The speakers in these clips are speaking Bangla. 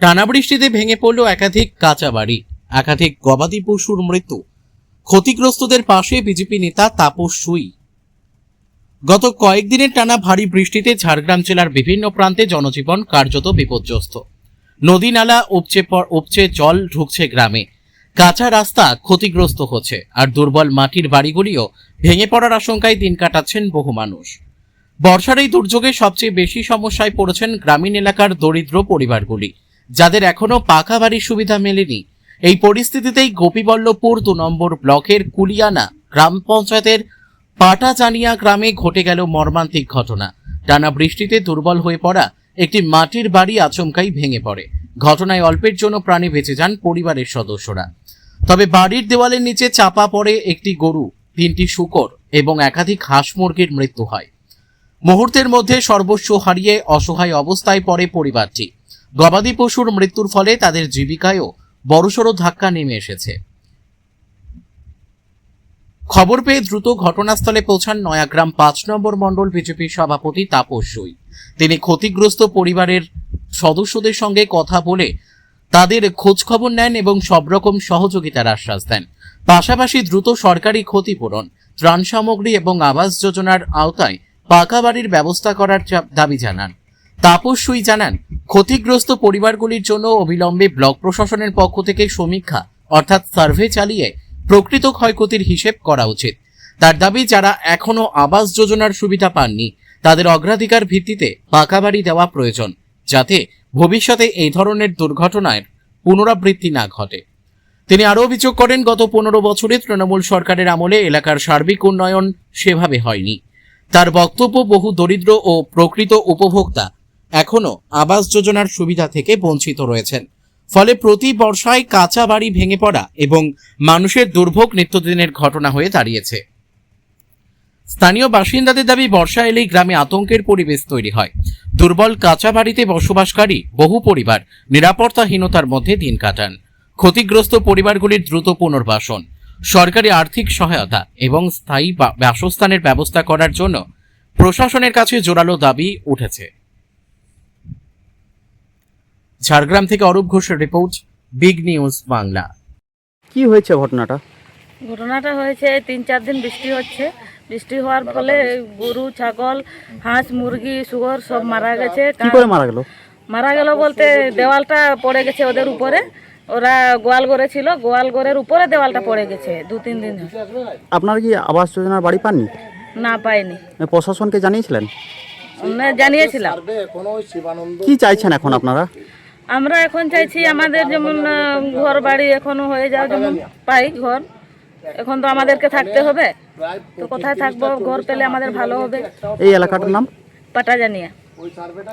টানা বৃষ্টিতে ভেঙে পড়ল একাধিক কাঁচা বাড়ি, একাধিক গবাদি পশুর মৃত্যু। ক্ষতিগ্রস্তদের পাশে বিজেপি নেতা তাপস সুই। গত কয়েকদিনের টানা ভারী বৃষ্টিতে ঝাড়গ্রাম জেলার বিভিন্ন প্রান্তে জনজীবন কার্যত বিপর্যস্ত। নদী নালা উপচে জল ঢুকছে গ্রামে, কাঁচা রাস্তা ক্ষতিগ্রস্ত হচ্ছে, আর দুর্বল মাটির বাড়িগুলিও ভেঙে পড়ার আশঙ্কায় দিন কাটাচ্ছেন বহু মানুষ। বর্ষার এই দুর্যোগে সবচেয়ে বেশি সমস্যায় পড়েছেন গ্রামীণ এলাকার দরিদ্র পরিবারগুলি, যাদের এখনো পাকা বাড়ির সুবিধা মেলেনি। এই পরিস্থিতিতেই গোপীবল্লভপুর 2 নম্বর ব্লকের কুলিয়ানা গ্রাম পঞ্চায়েতের পাটাজানিয়া গ্রামে ঘটে গেল মর্মান্তিক ঘটনা। টানা বৃষ্টিতে দুর্বল হয়ে পড়া একটি মাটির বাড়ি আচমকাই ভেঙে পড়ে। ঘটনায় অল্পের জন্য প্রাণে বেঁচে যান পরিবারের সদস্যরা। তবে বাড়ির দেওয়ালের নিচে চাপা পড়ে একটি গরু, 3টি শূকর এবং একাধিক হাঁস মুরগির মৃত্যু হয়। মুহূর্তের মধ্যে সর্বস্ব হারিয়ে অসহায় অবস্থায় পড়ে পরিবারটি। গবাদি পশুর মৃত্যুর ফলে তাদের জীবিকায়ও বড়সড় ধাক্কা নেমে এসেছে। খবর পেয়ে দ্রুত ঘটনাস্থলে পৌঁছান নয়াগ্রাম 5 নম্বর মণ্ডল বিজেপির সভাপতি তাপস সুই। তিনি ক্ষতিগ্রস্ত পরিবারের সদস্যদের সঙ্গে কথা বলে তাদের খোঁজখবর নেন এবং সব রকম সহযোগিতার আশ্বাস দেন। পাশাপাশি দ্রুত সরকারি ক্ষতিপূরণ, ত্রাণ সামগ্রী এবং আবাস যোজনার আওতায় পাকা বাড়ির ব্যবস্থা করার দাবি জানান। তাপস সুই জানান, ক্ষতিগ্রস্ত পরিবারগুলির জন্য অবিলম্বে ব্লক প্রশাসনের পক্ষ থেকে সমীক্ষা অর্থাৎ সার্ভে চালিয়ে প্রকৃত ক্ষয়ক্ষতির হিসেব করা উচিত। তার দাবি, যারা এখনো আবাস যোজনার সুবিধা পাননি তাদের অগ্রাধিকার ভিত্তিতে পাকা বাড়ি দেওয়া প্রয়োজন, যাতে ভবিষ্যতে এই ধরনের দুর্ঘটনার পুনরাবৃত্তি না ঘটে। তিনি আরও অভিযোগ করেন, গত 15 বছরে তৃণমূল সরকারের আমলে এলাকার সার্বিক উন্নয়ন সেভাবে হয়নি। তার বক্তব্য, বহু দরিদ্র ও প্রকৃত উপভোক্তা এখনো আবাস যোজনার সুবিধা থেকে বঞ্চিত রয়েছেন। ফলে প্রতি বর্ষায় কাঁচা বাড়ি ভেঙে পড়া এবং মানুষের দুর্ভোগ নিত্যদিনের ঘটনা হয়ে দাঁড়িয়েছে। স্থানীয় বাসিন্দাদের দাবি, বর্ষা এলেই গ্রামে আতঙ্কের পরিবেশ তৈরি হয়। দুর্বল কাঁচা বাড়িতে বসবাসকারী বহু পরিবার নিরাপত্তাহীনতার মধ্যে দিন কাটান। ক্ষতিগ্রস্ত পরিবারগুলির দ্রুত পুনর্বাসন, সরকারি আর্থিক সহায়তা এবং স্থায়ী বাসস্থানের ব্যবস্থা করার জন্য প্রশাসনের কাছে জোরালো দাবি উঠেছে। ঝাড়গ্রাম থেকে অরূপ ঘোষের রিপোর্ট, বিগ নিউজ বাংলা। কি হয়েছে ঘটনাটা? ঘটনাটা হয়েছে 3-4 দিন বৃষ্টি হচ্ছে। বৃষ্টি হওয়ার ফলে গরু, ছাগল, হাঁস, মুরগি, শুয়োর সব মারা গেছে। কি করে মারা গেল? মারা গেল বলতে দেওয়ালটা পড়ে গেছে ওদের উপরে। ওরা গোয়াল ঘরে ছিল, গোয়াল ঘরের উপরে দেওয়ালটা পড়ে গেছে 2-3 দিন। আপনারা কি আবাস যোজনার বাড়ি পাননি? না, পাইনি। প্রশাসনকে জানিয়েছিলেন? না, জানিয়েছিলাম। কি চাইছেন এখন আপনারা? আমরা এখন চাইছি আমাদের যেমন ঘর বাড়ি এখনো হয়ে যাও, যেমন পাই ঘর। এখন তো আমাদেরকে থাকতে হবে, তো কোথায় থাকবো? ঘর পেলে আমাদের ভালো হবে। এই এলাকাটার নাম পাটাজানিয়া।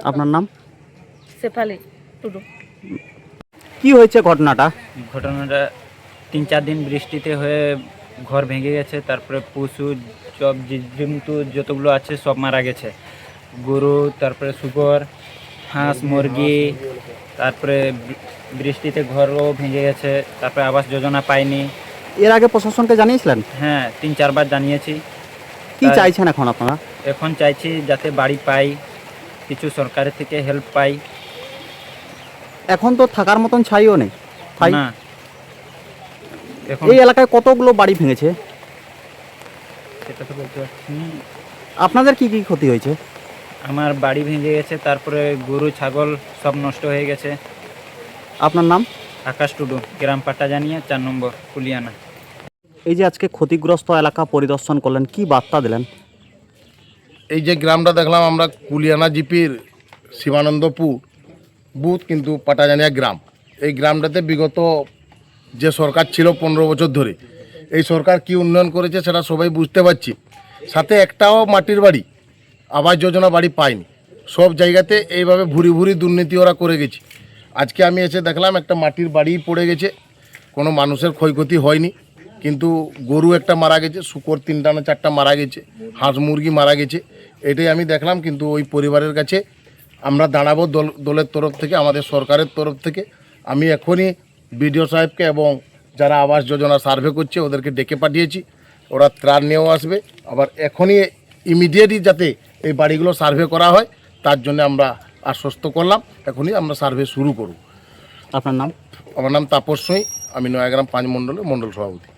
আপনার নাম? শেফালি টুডু। কি হয়েছে ঘটনাটা? 3-4 দিন বৃষ্টিতে হয়ে ঘর ভেঙে গেছে। তারপরে পশু সব জীবজন্তু যতগুলো আছে সব মারা গেছে। গরু, তারপরে শুকর, হাঁস, মুরগি। তারপরে বৃষ্টিতে ঘরও ভেঙে গেছে। তারপরে আবাস যোজনা পাইনি। এর আগে প্রশাসনকে জানিয়েছিলেন? হ্যাঁ, 3-4 বার জানিয়েছি। কি চাইছেন এখন আপনারা? এখন চাইছি যাতে বাড়ি পাই, কিছু সরকারের থেকে হেল্প পাই। এখন তো থাকার মতন ছাইও নেই। না, এখন এই এলাকায় কতগুলো বাড়ি ভেঙেছে? সেটা তো বলতে পারছি না। আপনাদের কি কি ক্ষতি হয়েছে? আমার বাড়ি ভেঙে গেছে, তারপরে গরু, ছাগল সব নষ্ট হয়ে গেছে। আপনার নাম? আকাশ টুডু, গ্রাম পাটাজানিয়া, 4 নম্বর কুলিয়ানা। এই যে আজকে ক্ষতিগ্রস্ত এলাকা পরিদর্শন করলেন, কি বার্তা দিলেন? এই যে গ্রামটা দেখলাম আমরা, কুলিয়ানা জিপির শিবানন্দপুর বুথ, কিন্তু পাটাজানিয়া গ্রাম। এই গ্রামটাতে বিগত যে সরকার ছিল 15 বছর ধরে, এই সরকার কি উন্নয়ন করেছে সেটা সবাই বুঝতে পারছি। সাথে একটাও মাটির বাড়ি, আবাস যোজনা বাড়ি পায়নি। সব জায়গাতে এইভাবে ভুরি ভুরি দুর্নীতি ওরা করে গেছে। আজকে আমি এসে দেখলাম একটা মাটির বাড়ি পড়ে গেছে, কোনো মানুষের ক্ষয়ক্ষতি হয়নি, কিন্তু গরু একটা মারা গেছে, শুকর 3টা না 4টা মারা গেছে, হাঁস মুরগি মারা গেছে। এটাই আমি দেখলাম। কিন্তু ওই পরিবারের কাছে আমরা দাঁড়াবো দলের তরফ থেকে, আমাদের সরকারের তরফ থেকে। আমি এখনই বিডিও সাহেবকে এবং যারা আবাস যোজনা সার্ভে করছে ওদেরকে ডেকে পাঠিয়েছি। ওরা ত্রাণ নিয়েও আসবে। আবার এখনই ইমিডিয়েটলি যাতে এই বাড়িগুলো সার্ভে করা হয় তার জন্য আমরা আশ্বস্ত করলাম। এখনই আমরা সার্ভে শুরু করব। আপনার নাম? আমার নাম তাপস সুই, আমি নয়াগ্রাম 5 মণ্ডলের মণ্ডল সভাপতি।